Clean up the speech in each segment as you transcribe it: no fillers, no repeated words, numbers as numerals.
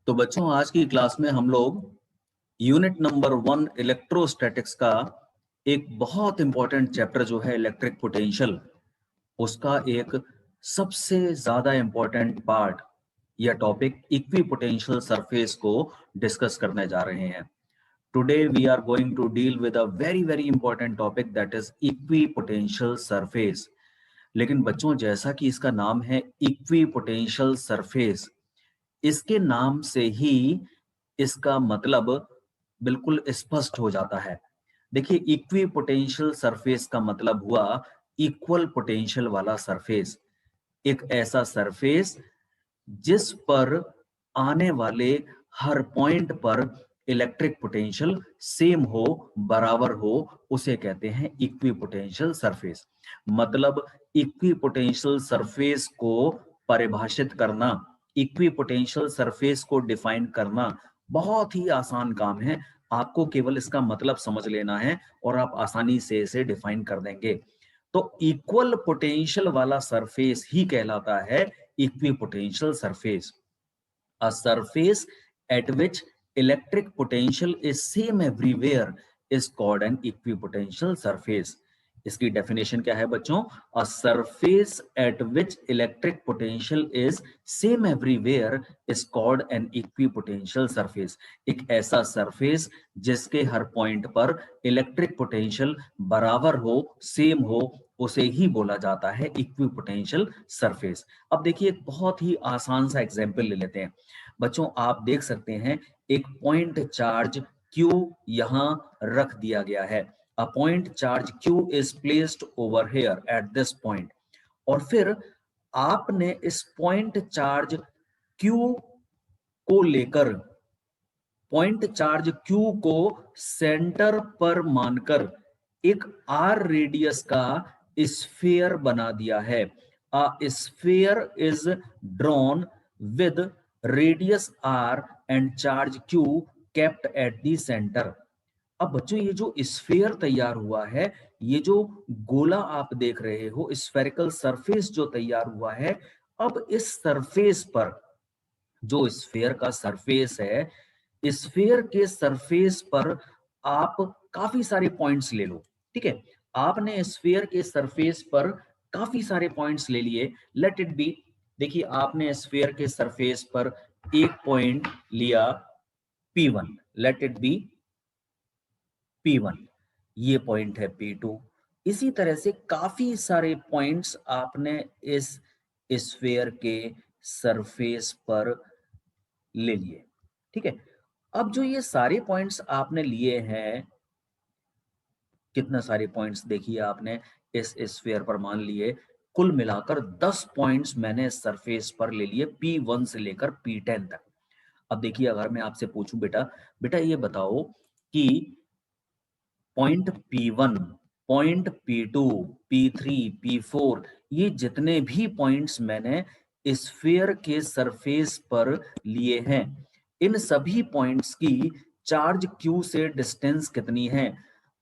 तो बच्चों आज की क्लास में हम लोग यूनिट नंबर 1 इलेक्ट्रोस्टैटिक्स का एक बहुत इंपॉर्टेंट चैप्टर जो है इलेक्ट्रिक पोटेंशियल, उसका एक सबसे ज्यादा इंपॉर्टेंट पार्ट या टॉपिक इक्विपोटेंशियल सरफेस को डिस्कस करने जा रहे हैं। Today we are going to deal with a very very important topic that is equipotential surface. लेकिन बच्चों जैसा कि इसका नाम है इक्विपोटेंशियल सरफेस, इसके नाम से ही इसका मतलब बिल्कुल स्पष्ट हो जाता है। देखिए इक्वी पोटेंशियल सरफेस का मतलब हुआ इक्वल पोटेंशियल वाला सरफेस। एक ऐसा सरफेस जिस पर आने वाले हर पॉइंट पर इलेक्ट्रिक पोटेंशियल सेम हो, बराबर हो, उसे कहते हैं इक्वी पोटेंशियल सरफेस। मतलब इक्वी पोटेंशियल सरफेस को परिभाषित करना, इक्वी पोटेंशियल सरफेस को डिफाइन करना बहुत ही आसान काम है। आपको केवल इसका मतलब समझ लेना है और आप आसानी से इसे डिफाइन कर देंगे। तो इक्वल पोटेंशियल वाला सरफेस ही कहलाता है equipotential surface. A surface at which electric potential is same everywhere is called an equipotential surface. इसकी डेफिनेशन क्या है बच्चों? A surface at which electric potential is same everywhere is called an equipotential surface. एक ऐसा surface जिसके हर point पर electric potential बराबर हो, सेम हो, उसे ही बोला जाता है इक्विपोटेंशियल सरफेस। अब देखिए एक बहुत ही आसान सा एग्जांपल ले लेते हैं। बच्चों आप देख सकते हैं एक पॉइंट चार्ज Q यहां रख दिया गया है। A point charge Q is placed over here at this point, और फिर आपने इस पॉइंट चार्ज Q को लेकर, पॉइंट चार्ज Q को सेंटर पर मानकर एक R रेडियस का स्फीयर बना दिया है। A sphere is drawn with radius R and charge Q kept at the centre. अब बच्चों ये जो स्फीयर तैयार हुआ है, ये जो गोला आप देख रहे हो, स्फेरिकल सरफेस जो तैयार हुआ है, अब इस सरफेस पर, जो स्फीयर का सरफेस है, स्फीयर के सरफेस पर आप काफी सारे पॉइंट्स ले लो। ठीक है, आपने स्फीयर के सरफेस पर काफी सारे पॉइंट्स ले लिए। लेट इट बी, देखिए आपने स्फीयर के सरफेस पर एक पॉइंट लिया P1, let it be P1, ये पॉइंट है P2। इसी तरह से काफी सारे पॉइंट्स आपने इस स्फीयर के सरफेस पर ले लिए। ठीक है, अब जो ये सारे पॉइंट्स आपने लिए हैं, कितने सारे पॉइंट्स देखिए आपने इस स्फीयर पर मान लिए, कुल मिलाकर 10 पॉइंट्स मैंने इस सरफेस पर ले लिए P1 से लेकर P10 तक। अब देखिए अगर मैं आपसे पूछूं बेटा, बेटा ये बताओ कि point P1, point P2, P3, P4, ये जितने भी पॉइंट्स मैंने स्फीयर के सरफेस पर लिए हैं, इन सभी पॉइंट्स की चार्ज Q से डिस्टेंस कितनी है?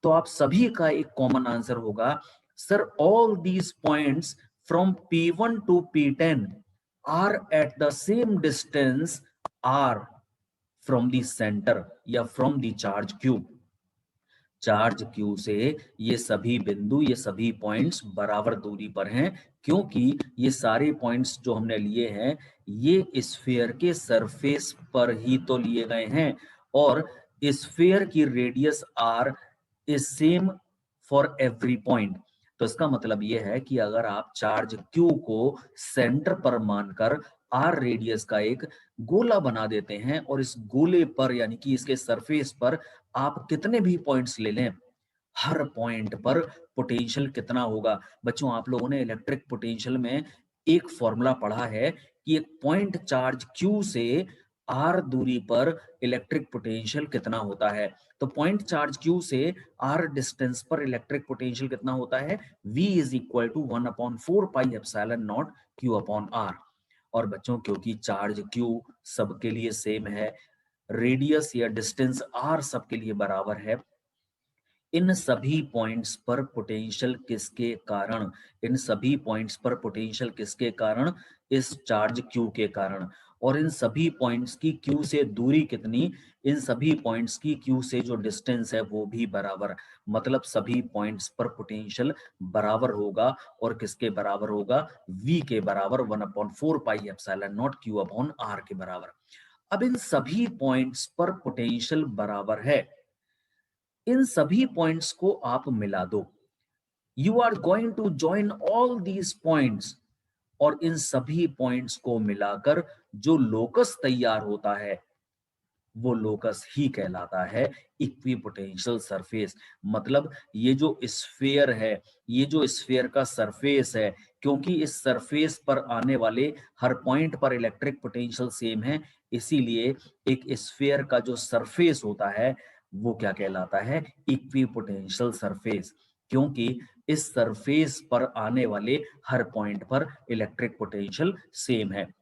तो आप सभी का एक कॉमन आंसर होगा, sir all these points from P1 to P10 are at the same distance R from the centre या from the charge Q। Charge Q से ये सभी बिंदु, ये सभी पॉइंट्स बराबर दूरी पर हैं, क्योंकि ये सारे पॉइंट्स जो हमने लिए हैं ये स्फीयर के सरफेस पर ही तो लिए गए हैं, और स्फीयर की radius R is same for every point. तो इसका मतलब ये है कि अगर आप चार्ज Q को सेंटर पर मानकर R रेडियस का एक गोला बना देते हैं, और इस गोले पर यानी कि इसके सरफेस पर आप कितने भी पॉइंट्स ले लें, हर पॉइंट पर पोटेंशियल कितना होगा? बच्चों आप लोगों ने इलेक्ट्रिक पोटेंशियल में एक फॉर्मूला पढ़ा है कि एक पॉइंट चार्ज Q से R दूरी पर इलेक्ट्रिक पोटेंशियल कितना होता है। तो पॉइंट चार्ज Q से R डिस्टेंस पर इलेक्ट्रिक पोटेंशियल कितना होता है? V is equal to 1/4 pi epsilon naught Q upon R। और बच्चों क्योंकि चार्ज Q सबके लिए सेम है, रेडियस या डिस्टेंस R सबके लिए बराबर है, इन सभी पॉइंट्स पर पोटेंशियल किसके कारण, इन सभी पॉइंट्स पर पोटेंशियल किसके कारण? इस चार्ज Q के कारण। और इन सभी पॉइंट्स की Q से दूरी कितनी, इन सभी पॉइंट्स की Q से जो डिस्टेंस है वो भी बराबर, मतलब सभी पॉइंट्स पर पोटेंशियल बराबर होगा। और किसके बराबर होगा, V के बराबर 1/4 pi epsilon naught Q upon R के बराबर। अब इन सभी पॉइंट्स पर पोटेंशियल बराबर है, इन सभी पॉइंट्स को आप मिला दो। You are going to join all these points, और इन सभी पॉइंट्स को मिलाकर जो लोकस तैयार होता है वो लोकस ही कहलाता है इक्विपोटेंशियल सरफेस। मतलब ये जो स्फीयर है, ये जो स्फीयर का सरफेस है, क्योंकि इस सरफेस पर आने वाले हर पॉइंट पर इलेक्ट्रिक पोटेंशियल सेम है, इसीलिए एक स्फीयर का जो सरफेस होता है वो क्या कहलाता है, इक्विपोटेंशियल सरफेस, क्योंकि इस सरफेस पर आने वाले हर पॉइंट पर इलेक्ट्रिक पोटेंशियल सेम है।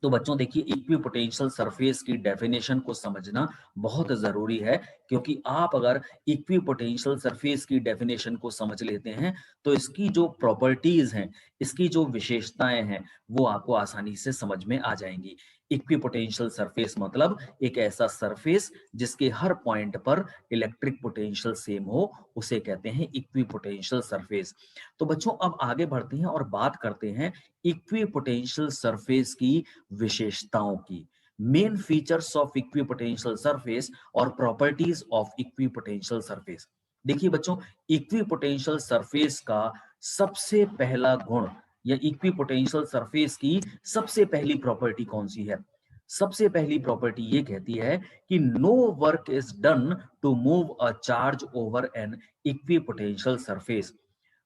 तो बच्चों देखिए, इक्विपोटेंशियल सरफेस की डेफिनेशन को समझना बहुत जरूरी है, क्योंकि आप अगर इक्विपोटेंशियल सरफेस की डेफिनेशन को समझ लेते हैं तो इसकी जो प्रॉपर्टीज हैं, इसकी जो विशेषताएं हैं, वो आपको आसानी से समझ में आ जाएंगी। इक्विपोटेंशियल सरफेस मतलब एक ऐसा सरफेस जिसके हर पॉइंट पर इलेक्ट्रिक पोटेंशियल सेम हो, उसे कहते हैं इक्विपोटेंशियल सरफेस। तो बच्चों अब आगे बढ़ते हैं और बात करते हैं इक्विपोटेंशियल सरफेस की विशेषताओं की। Main features of equipotential surface और प्रॉपर्टीज ऑफ इक्विपोटेंशियल सरफेस। देखिए बच्चों, इक्विपोटेंशियल सरफेस का सबसे पहला गुण या इक्विपोटेंशियल सरफेस की सबसे पहली प्रॉपर्टी कौन सी है? सबसे पहली प्रॉपर्टी ये कहती है कि no work is done to move a charge over an equipotential surface.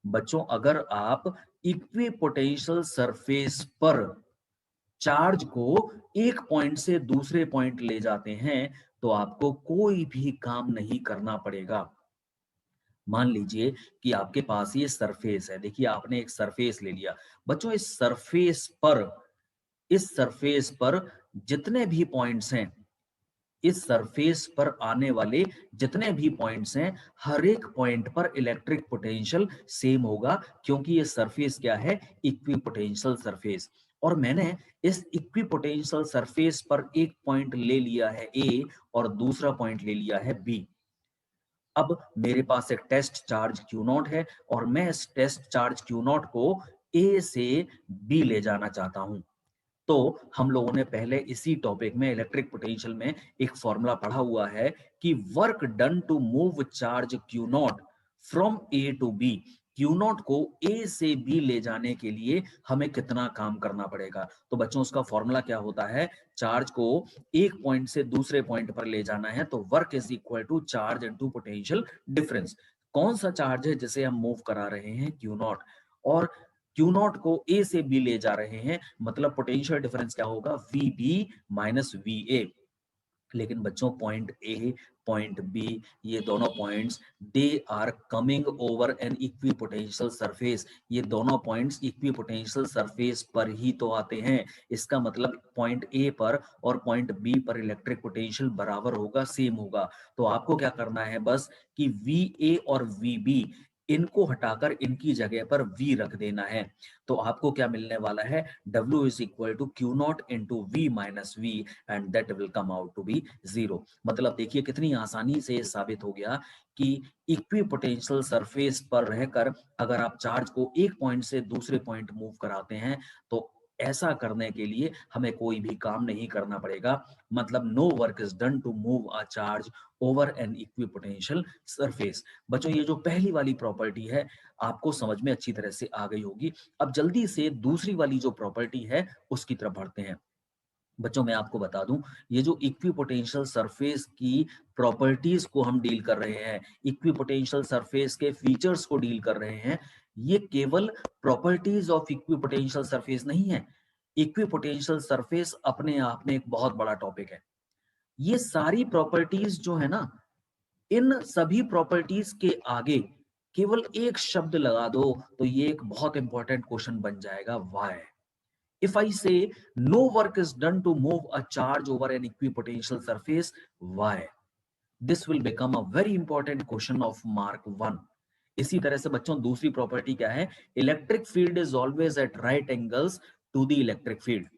बच्चों अगर आप इक्विपोटेंशियल सरफेस पर चार्ज को एक पॉइंट से दूसरे पॉइंट ले जाते हैं तो आपको कोई भी काम नहीं करना पड़ेगा। मान लीजिए कि आपके पास ये सरफेस है, देखिए आपने एक सरफेस ले लिया। बच्चों इस सरफेस पर जितने भी पॉइंट्स हैं, इस सरफेस पर आने वाले जितने भी पॉइंट्स हैं, हर एक पॉइंट पर इलेक्ट्रिक पोटेंशियल सेम होगा, क्योंकि ये सरफेस क्या है, इक्विपोटेंशियल सरफेस। और मैंने इस इक्विपोटेंशियल सरफेस पर एक पॉइंट ले लिया है ए और दूसरा पॉइंट ले लिया है बी। अब मेरे पास एक टेस्ट चार्ज क्यू नॉट है और मैं इस टेस्ट चार्ज क्यू नॉट को ए से बी ले जाना चाहता हूं। तो हम लोगों ने पहले इसी टॉपिक में इलेक्ट्रिक पोटेंशियल में एक फॉर्मूला पढ़ा हुआ है कि work done to move charge Q naught from A to B, Q naught को ए से बी ले जाने के लिए हमें कितना काम करना पड़ेगा। तो बच्चों उसका फॉर्मूला क्या होता है, चार्ज को एक पॉइंट से दूसरे पॉइंट पर ले जाना है तो work is equal to charge into potential difference. कौन सा चार्ज है जिसे हम मूव करा रहे हैं, क्यू नॉट, और क्यू नॉट को ए से बी ले जा रहे हैं, मतलब पोटेंशियल डिफरेंस क्या होगा, V B minus V A. लेकिन बच्चों पॉइंट ए, पॉइंट बी, ये दोनों points they are coming over an equipotential surface. ये दोनों पॉइंट्स इक्विपोटेंशियल सरफेस पर ही तो आते हैं। इसका मतलब पॉइंट ए पर और पॉइंट बी पर इलेक्ट्रिक पोटेंशियल बराबर होगा, सेम होगा। तो आपको क्या करना है बस कि वी ए और वी बी इनको हटाकर इनकी जगह पर V रख देना है। तो आपको क्या मिलने वाला है, W is equal to Q naught into V minus V and that will come out to be zero. मतलब देखिए कितनी आसानी से ये साबित हो गया कि इक्विपोटेंशियल सरफेस पर रहकर अगर आप चार्ज को एक पॉइंट से दूसरे पॉइंट मूव कराते हैं तो ऐसा करने के लिए हमें कोई भी काम नहीं करना पड़ेगा। मतलब no work is done to move a charge over an equipotential surface. बच्चों ये जो पहली वाली प्रॉपर्टी है आपको समझ में अच्छी तरह से आ गई होगी। अब जल्दी से दूसरी वाली जो प्रॉपर्टी है उसकी तरफ बढ़ते हैं। बच्चों मैं आपको बता दूं, ये जो इक्विपोटेंशियल सरफेस की प्रॉपर्टीज को हम डील कर रहे हैं, इक्विपोटेंशियल सरफेस के फीचर्स को डील कर रहे हैं, ये केवल प्रॉपर्टीज ऑफ इक्विपोटेंशियल सरफेस नहीं है। इक्विपोटेंशियल सरफेस अपने आप में एक बहुत बड़ा टॉपिक है। ये सारी प्रॉपर्टीज जो है ना, इन सभी प्रॉपर्टीज के आगे केवल एक शब्द लगा दो तो ये एक बहुत इंपॉर्टेंट क्वेश्चन बन जाएगा, why. If I say no work is done to move a charge over an equipotential surface, why? This will become a very important question of mark 1. इसी तरह से बच्चों दूसरी प्रॉपर्टी क्या है, electric field is always at right angles to the electric field.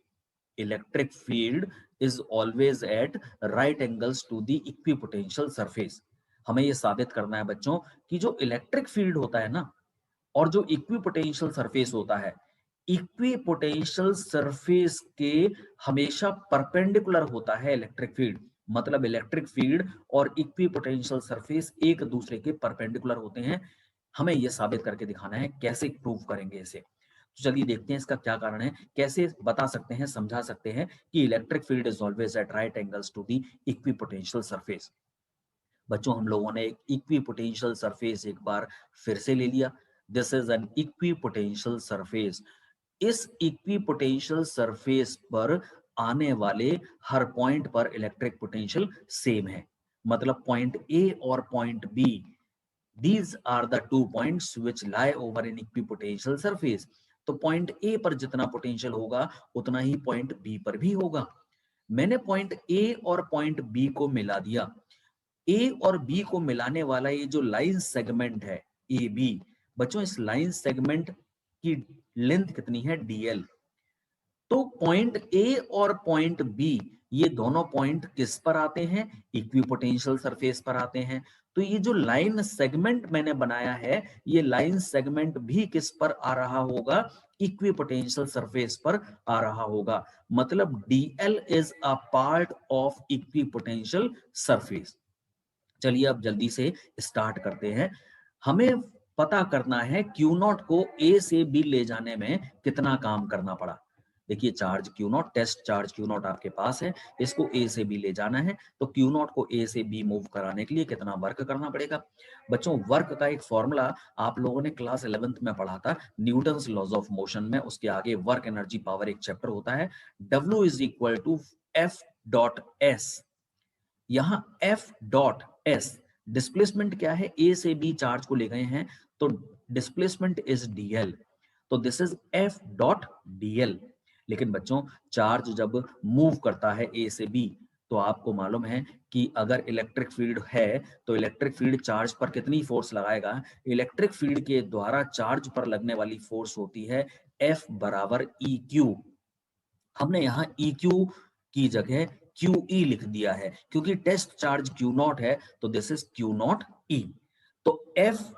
Electric field is always at right angles to the equipotential surface. हमें ये साबित करना है बच्चों कि जो इलेक्ट्रिक फील्ड होता है ना और जो इक्विपोटेंशियल सरफेस होता है, इक्विपोटेंशियल सरफेस के हमेशा परपेंडिकुलर होता है इलेक्ट्रिक फील्ड। मतलब इलेक्ट्रिक फील्ड और इक्विपोटेंशियल सरफेस एक दूसरे के परपेंडिकुलर होते हैं। हमें यह साबित करके दिखाना है। कैसे प्रूव करेंगे इसे? तो चलिए देखते हैं इसका क्या कारण है, कैसे बता सकते हैं, समझा सकते हैं कि electric field is always at right angles to the equipotential surface. बच्चों हम लोगों ने एक इक्विपोटेंशियल सरफेस एक बार फिर से ले लिया। This is an equipotential surface. इस इक्विपोटेंशियल सरफेस पर आने वाले हर पॉइंट पर इलेक्ट्रिक पोटेंशियल सेम है। मतलब पॉइंट ए और point B, these are the 2 points which lie over an equipotential surface। तो पॉइंट ए पर जितना पोटेंशियल होगा उतना ही पॉइंट बी पर भी होगा। मैंने पॉइंट ए और पॉइंट बी को मिला दिया। ए और बी को मिलाने वाला ये जो लाइन सेगमेंट है ए बी, बच्चों इस लाइन सेगमेंट की लेंथ कितनी है? डीएल। तो पॉइंट ए और पॉइंट बी ये दोनों पॉइंट किस पर आते हैं? इक्विपोटेंशियल सरफेस पर आते हैं। तो ये जो लाइन सेगमेंट मैंने बनाया है, ये लाइन सेगमेंट भी किस पर आ रहा होगा? इक्विपोटेंशियल सरफेस पर आ रहा होगा। मतलब DL is a part of equipotential surface. चलिए अब जल्दी से स्टार्ट करते हैं। हमें पता करना है क्यू नॉट को ए से बी ले जाने में कितना काम करना पड़ा। देखिए charge Q naught, test charge Q naught आपके पास है, इसको ए से बी ले जाना है। तो क्यू नॉट को ए से बी मूव कराने के लिए कितना वर्क करना पड़ेगा? बच्चों वर्क का एक फॉर्मूला आप लोगों ने क्लास 11th में पढ़ा था, न्यूटन्स लॉज ऑफ मोशन में। उसके आगे वर्क एनर्जी पावर एक चैप्टर होता है। W is equal to F dot S. यहां एफ डॉट एस डिस्प्लेसमेंट क्या है? ए से बी चार्ज को ले गए हैं, तो डिस्प्लेसमेंट इज डीएल। तो this is F dot DL. लेकिन बच्चों चार्ज जब मूव करता है ए से बी, तो आपको मालूम है कि अगर इलेक्ट्रिक फील्ड है तो इलेक्ट्रिक फील्ड चार्ज पर कितनी फोर्स लगाएगा? इलेक्ट्रिक फील्ड के द्वारा चार्ज पर लगने वाली फोर्स होती है एफ बराबर ई क्यू। हमने यहाँ ई क्यू की जगह क्यू ई लिख दिया है क्योंकि टेस्ट चार्ज क्यू नॉट है, तो this is Q naught E. तो एफ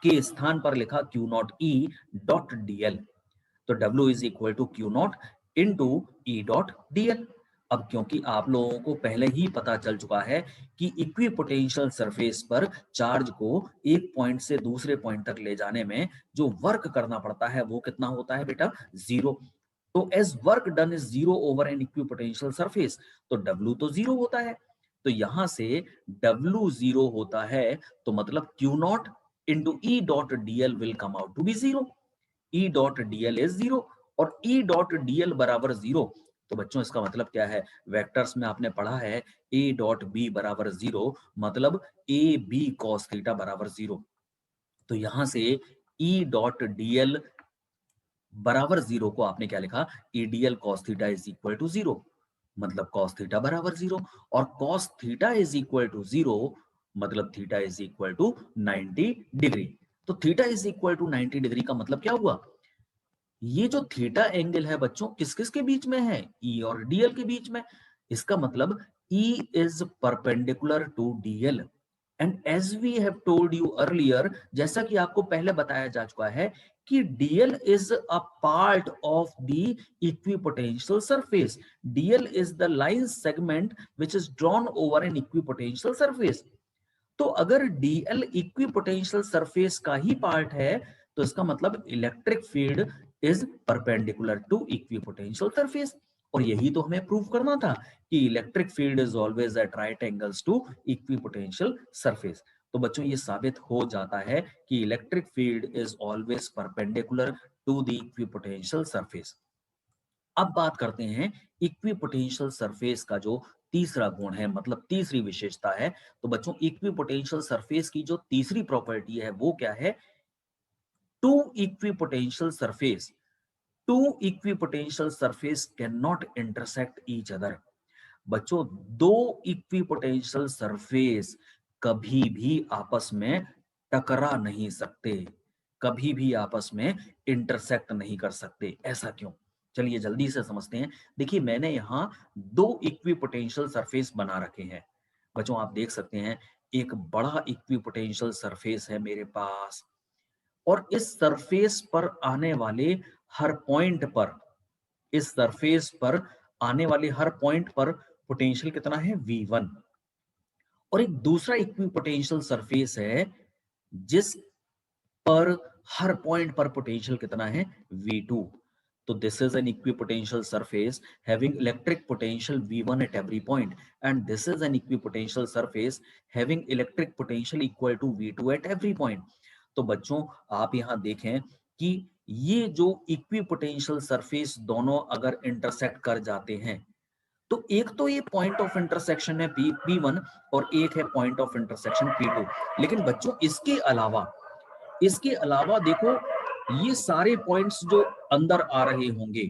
के स्थान पर लिखा Q naught E dot dl. तो W is equal to Q naught into E dot dl. अब क्योंकि आप लोगों को पहले ही पता चल चुका है कि इक्विपोटेंशियल सरफेस पर चार्ज को एक पॉइंट से दूसरे पॉइंट तक ले जाने में जो वर्क करना पड़ता है वो कितना होता है बेटा? जीरो। तो as work done is zero over an equipotential surface, तो W तो जीरो होता है। तो यहां से W जीरो होता है, तो मतलब Q naught into E dot dl will come out to be zero. E dot dl is zero और ई डॉट डीएल बराबर जीरो। तो बच्चों इसका मतलब क्या है? वेक्टर्स में आपने पढ़ा है ए डॉट बी बराबर जीरो, मतलब ए बी कॉस थीटा बराबर जीरो। तो यहां से ई डॉट डीएल बराबर जीरो को आपने क्या लिखा? EDL cos theta is equal to zero. मतलब कॉस थीटा बराबर जीरो, और cos theta is equal to zero मतलब theta is equal to 90 degree. तो theta is equal to 90 degree का मतलब क्या हुआ? ये जो थीटा एंगल है बच्चों किस किस के बीच में है? ई और डीएल के बीच में। इसका मतलब E is perpendicular to dl. And as we have told you earlier, जैसा कि आपको पहले बताया जा चुका है कि dl is a part of the equipotential surface. Dl is the line segment which is drawn over an equipotential surface. तो अगर डीएल इक्विपोटेंशियल सरफेस का ही पार्ट है, तो इसका मतलब electric field is perpendicular to equipotential surface. और यही तो हमें प्रूव करना था कि electric field is always at right angles to equipotential surface. तो बच्चों ये साबित हो जाता है कि electric field is always perpendicular to the equipotential surface. अब बात करते हैं इक्विपोटेंशियल सरफेस का जो तीसरा गुण है, मतलब तीसरी विशेषता है। तो बच्चों इक्विपोटेंशियल सरफेस की जो तीसरी प्रॉपर्टी है वो क्या है? Two equipotential surface, two equipotential surface cannot intersect each other. बच्चों दो इक्विपोटेंशियल सरफेस कभी भी आपस में टकरा नहीं सकते, कभी भी आपस में इंटरसेक्ट नहीं कर सकते। ऐसा क्यों? चलिए जल्दी से समझते हैं। देखिए मैंने यहाँ दो इक्विपोटेंशियल सरफेस बना रखे हैं। बच्चों आप देख सकते हैं एक बड़ा इक्विपोटेंशियल सरफेस है मेरे पास और इस सरफेस पर आने वाले हर पॉइंट पर, इस सरफेस पर आने वाले हर पॉइंट पर पोटेंशियल कितना है V1 और एक दूसरा इक्विपोटेंशियल सरफेस है जिस पर हर पॉइंट पर पोटेंशियल कितना है V2. तो this is an equipotential surface having electric potential V1 at every point and this is an equipotential surface having electric potential equal to V2 at every point. तो बच्चों आप यहां देखें कि ये जो इक्विपोटेंशियल सरफेस दोनों अगर इंटरसेक्ट कर जाते हैं तो एक तो ये पॉइंट ऑफ इंटरसेक्शन है P1 और एक है पॉइंट ऑफ इंटरसेक्शन P2. लेकिन बच्चों इसके अलावा देखो ये सारे पॉइंट्स जो अंदर आ रहे होंगे,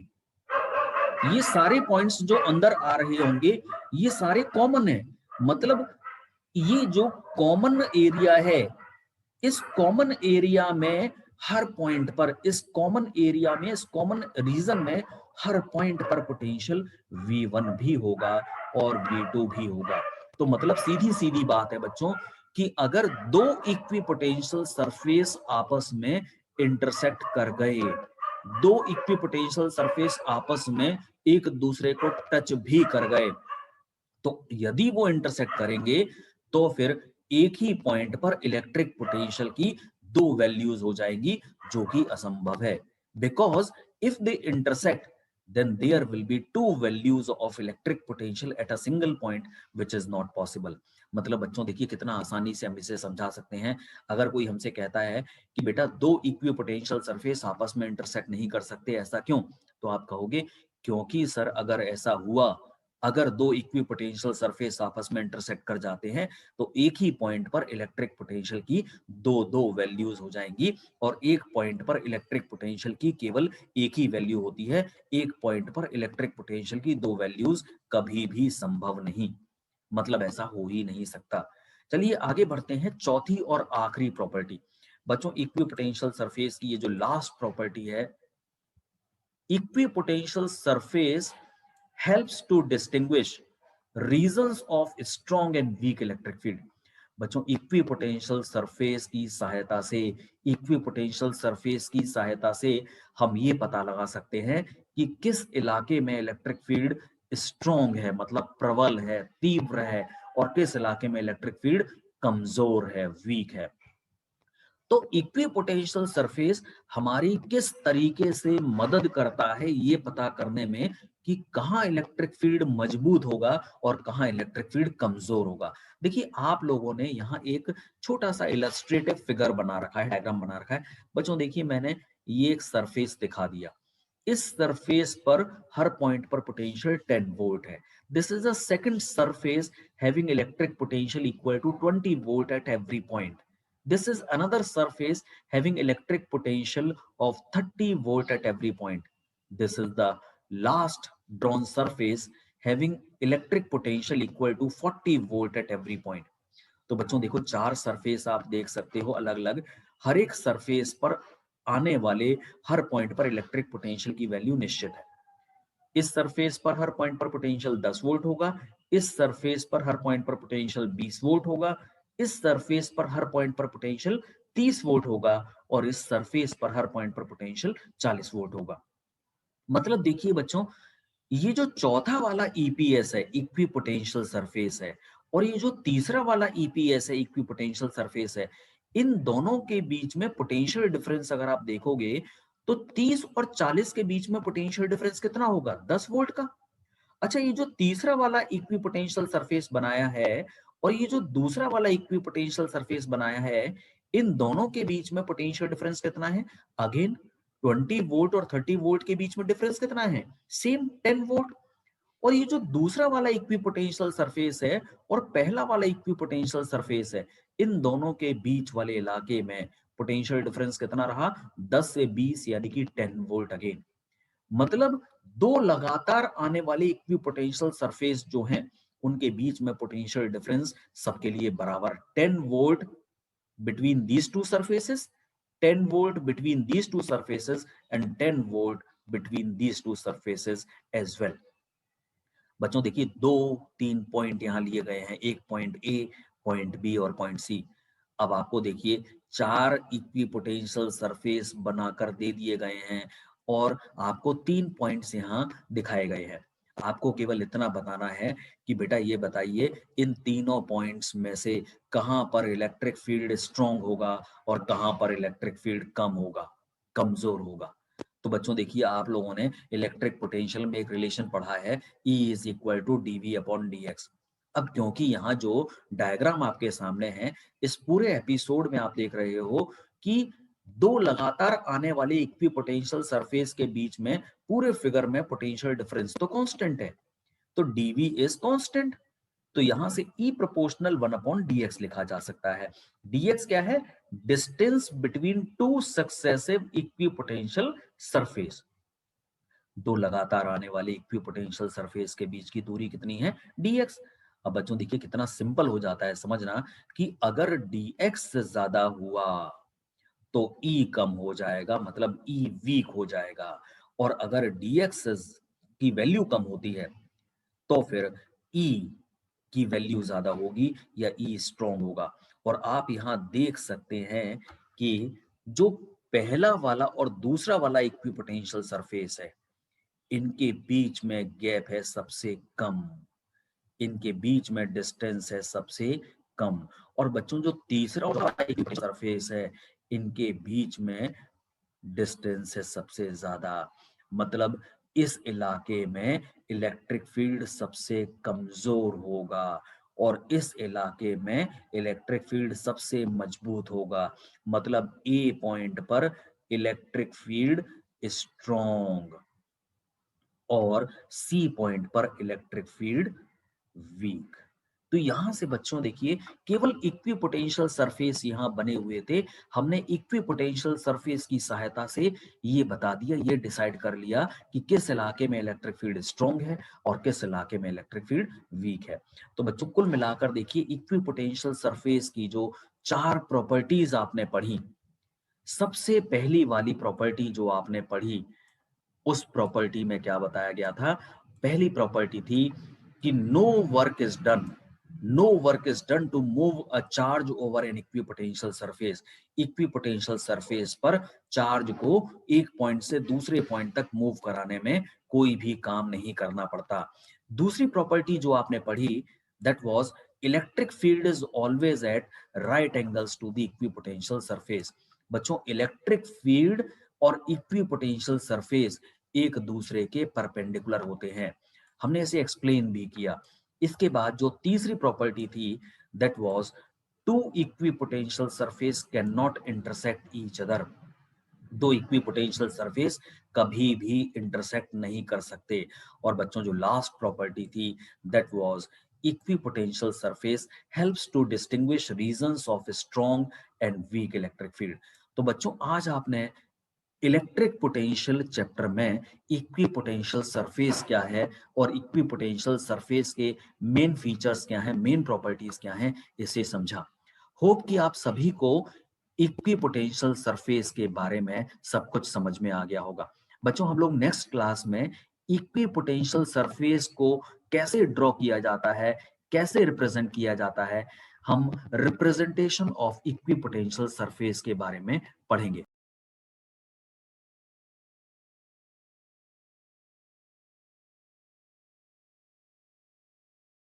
ये सारे पॉइंट्स जो अंदर आ रहे होंगे ये सारे कॉमन है। मतलब ये जो कॉमन एरिया है, इस कॉमन एरिया में हर पॉइंट पर, इस कॉमन एरिया में, इस कॉमन रीजन में हर पॉइंट पर पोटेंशियल V1 भी होगा और V2 भी होगा। तो मतलब सीधी सीधी बात है बच्चों कि अगर दो इक्विपोटेंशियल सरफेस आपस में इंटरसेक्ट कर गए, दो इक्विपोटेंशियल सरफेस आपस में एक दूसरे को टच भी कर गए, तो यदि वो इंटरसेक्ट करेंगे तो फिर एक ही पॉइंट पर इलेक्ट्रिक पोटेंशियल की दो वैल्यूज हो जाएंगी जो कि असंभव है। Because if they intersect then there will be two values of electric potential at a single point which is not possible. मतलब बच्चों देखिए कितना आसानी से हम इसे समझा सकते हैं। अगर कोई हमसे कहता है कि बेटा दो इक्विपोटेंशियल सरफेस आपस में इंटरसेक्ट नहीं कर सकते, ऐसा क्यों? तो आप कहोगे क्योंकि सर अगर ऐसा हुआ, अगर दो इक्विपोटेंशियल सरफेस आपस में इंटरसेक्ट कर जाते हैं तो एक ही पॉइंट पर इलेक्ट्रिक पोटेंशियल की दो दो वैल्यूज हो जाएंगी और एक पॉइंट पर इलेक्ट्रिक पोटेंशियल की केवल एक ही वैल्यू होती है। एक पॉइंट पर इलेक्ट्रिक पोटेंशियल की दो वैल्यूज कभी भी संभव नहीं, मतलब ऐसा हो ही नहीं सकता। चलिए आगे बढ़ते हैं चौथी और आखिरी प्रॉपर्टी। बच्चों इक्विपोटेंशियल सरफेस की ये जो लास्ट प्रॉपर्टी है, equipotential surface helps to distinguish regions of strong and weak electric field. बच्चों इक्विपोटेंशियल सरफेस की सहायता से, इक्विपोटेंशियल सरफेस की सहायता से हम ये पता लगा सकते हैं कि किस इलाके में इलेक्ट्रिक फील्ड स्ट्रॉन्ग है, मतलब प्रबल है, तीव्र है, और किस इलाके में इलेक्ट्रिक फील्ड कमजोर है, वीक है। तो इक्विपोटेंशियल सरफेस हमारी किस तरीके से मदद करता है ये पता करने में कि कहां इलेक्ट्रिक फील्ड मजबूत होगा और कहां इलेक्ट्रिक फील्ड कमजोर होगा। देखिए आप लोगों ने यहाँ एक छोटा सा इलस्ट्रेटिव फिगर बना रखा है, डायग्राम बना रखा है। बच्चों देखिए मैंने ये एक सरफेस दिखा दिया, इस सरफेस पर हर पॉइंट पर पोटेंशियल 10 वोल्ट है। This is a second surface having electric potential equal to 20 volt at every point. This is another surface having electric potential of 30 volt at every point. This is the last drawn surface having electric potential equal to 40 volt at every point. तो बच्चों देखो चार surface आप देख सकते हो अलग अलग, हर एक सरफेस पर आने वाले हर पॉइंट पर इलेक्ट्रिक पोटेंशियल की वैल्यू निश्चित है। इस सरफेस पर हर पॉइंट पर पोटेंशियल 10 वोल्ट होगा, इस सरफेस पर हर पॉइंट पर पोटेंशियल 20 वोल्ट होगा, इस सरफेस पर हर पॉइंट पर पोटेंशियल 30 वोल्ट होगा और इस सरफेस पर हर पॉइंट पर पोटेंशियल 40 वोल्ट होगा। मतलब देखिए बच्चों ये जो चौथा वाला ईपीएस है, इक्विपोटेंशियल सरफेस है, और ये जो तीसरा वाला ईपीएस है, इक्विपोटेंशियल सरफेस है, इन दोनों के बीच में पोटेंशियल डिफरेंस अगर आप देखोगे तो 30 और 40 के बीच में पोटेंशियल डिफरेंस कितना होगा? 10 वोल्ट का। अच्छा ये जो तीसरा वाला इक्विपोटेंशियल सरफेस बनाया है और ये जो दूसरा वाला इक्विपोटेंशियल सरफेस बनाया है, इन दोनों के बीच में पोटेंशियल डिफरेंस कितना है? अगेन 20 वोल्ट और 30 वोल्ट के बीच में डिफरेंस कितना है? Same 10 volt. और ये जो दूसरा वाला इक्विपोटेंशियल सरफेस है और पहला वाला इक्विपोटेंशियल सरफेस है, इन दोनों के बीच वाले इलाके में पोटेंशियल डिफरेंस कितना रहा? 10 से 20 यानी कि 10 वोल्ट अगेन। मतलब दो लगातार आने वाले इक्विपोटेंशियल सरफेस जो हैं उनके बीच में पोटेंशियल डिफरेंस सबके लिए बराबर 10 volt between these two surfaces, 10 volt between these two surfaces and 10 volt between these two surfaces as well. बच्चों देखिए 2-3 पॉइंट यहाँ लिए गए हैं, एक पॉइंट ए, पॉइंट बी और पॉइंट सी। अब आपको देखिए 4 इक्विपोटेंशियल सरफेस बनाकर दे दिए गए हैं और आपको 3 पॉइंट्स यहाँ दिखाए गए हैं। आपको केवल इतना बताना है कि बेटा ये बताइए इन तीनों पॉइंट्स में से कहाँ पर इलेक्ट्रिक फील्ड स्ट्रॉन्ग होगा और कहाँ पर इलेक्ट्रिक फील्ड कम होगा, कमजोर होगा। तो बच्चों देखिए आप लोगों ने इलेक्ट्रिक पोटेंशियल में एक रिलेशन पढ़ा है E is equal to dV/dx। अब क्योंकि यहाँ जो डायग्राम आपके सामने है, इस पूरे एपिसोड में आप देख रहे हो कि दो लगातार आने वाले इक्विपोटेंशियल सरफेस के बीच में पूरे फिगर में पोटेंशियल डिफरेंस तो कांस्टेंट है, तो dV इज कांस्टेंट। तो यहां से E प्रोपोर्शनल 1/dx लिखा जा सकता है। dx क्या है? Distance between two successive equipotential surface. दो लगातार आने वाले इक्विपोटेंशियल सरफेस के बीच की दूरी कितनी है? dx। अब बच्चों देखिए कितना सिंपल हो जाता है समझना कि अगर dx से ज्यादा हुआ तो E कम हो जाएगा, मतलब E वीक हो जाएगा, और अगर dx की वैल्यू कम होती है तो फिर E की वैल्यू ज्यादा होगी या E स्ट्रॉन्ग होगा। और आप यहां देख सकते हैं कि जो पहला वाला और दूसरा वाला इक्विपोटेंशियल सरफेस है, इनके बीच में गैप है सबसे कम, इनके बीच में डिस्टेंस है सबसे कम। और बच्चों जो तीसरा वाला इक्विपोटेंशियल सरफेस है, इनके बीच में डिस्टेंस है सबसे ज्यादा, मतलब इस इलाके में इलेक्ट्रिक फील्ड सबसे कमजोर होगा और इस इलाके में इलेक्ट्रिक फील्ड सबसे मजबूत होगा, मतलब ए पॉइंट पर इलेक्ट्रिक फील्ड स्ट्रॉन्ग और सी पॉइंट पर इलेक्ट्रिक फील्ड वीक। तो यहां से बच्चों देखिए केवल इक्विपोटेंशियल सरफेस यहां बने हुए थे। हमने इक्विपोटेंशियल सरफेस की सहायता से ये बता दिया, ये डिसाइड कर लिया कि किस इलाके में इलेक्ट्रिक फील्ड स्ट्रॉन्ग है और किस इलाके में इलेक्ट्रिक फील्ड वीक है। तो बच्चों कुल मिलाकर देखिए इक्विपोटेंशियल सरफेस की जो 4 प्रॉपर्टीज आपने पढ़ी, सबसे पहली वाली प्रॉपर्टी जो आपने पढ़ी, उस प्रॉपर्टी में क्या बताया गया था? पहली प्रॉपर्टी थी कि no work is done to move a charge over an equipotential surface. Equipotential surface पर चार्ज को एक पॉइंट से दूसरे पॉइंट तक मूव कराने में कोई भी काम नहीं करना पड़ता। दूसरी प्रॉपर्टी जो आपने पढ़ी, that was electric field is always at right angles to the equipotential surface. बच्चों इलेक्ट्रिक फील्ड और इक्विपोटेंशियल सरफेस एक दूसरे के परपेंडिकुलर होते हैं, हमने इसे एक्सप्लेन भी किया। इसके बाद जो तीसरी प्रॉपर्टी थी, that was two equipotential surface cannot intersect each other. दो इक्विपोटेंशियल सरफेस कभी भी इंटरसेक्ट नहीं कर सकते। और बच्चों जो लास्ट प्रॉपर्टी थी, that was equipotential surface helps to distinguish regions of strong and weak electric field. तो बच्चों आज आपने इलेक्ट्रिक पोटेंशियल चैप्टर में इक्विपोटेंशियल सरफेस क्या है और इक्विपोटेंशियल सरफेस के मेन फीचर्स क्या हैं, मेन प्रॉपर्टीज क्या हैं, इसे समझा। होप कि आप सभी को इक्विपोटेंशियल सरफेस के बारे में सब कुछ समझ में आ गया होगा। बच्चों हम लोग नेक्स्ट क्लास में इक्विपोटेंशियल सरफेस को कैसे ड्रॉ किया जाता है, कैसे रिप्रेजेंट किया जाता है, हम रिप्रेजेंटेशन ऑफ इक्विपोटेंशियल सरफेस के बारे में पढ़ेंगे।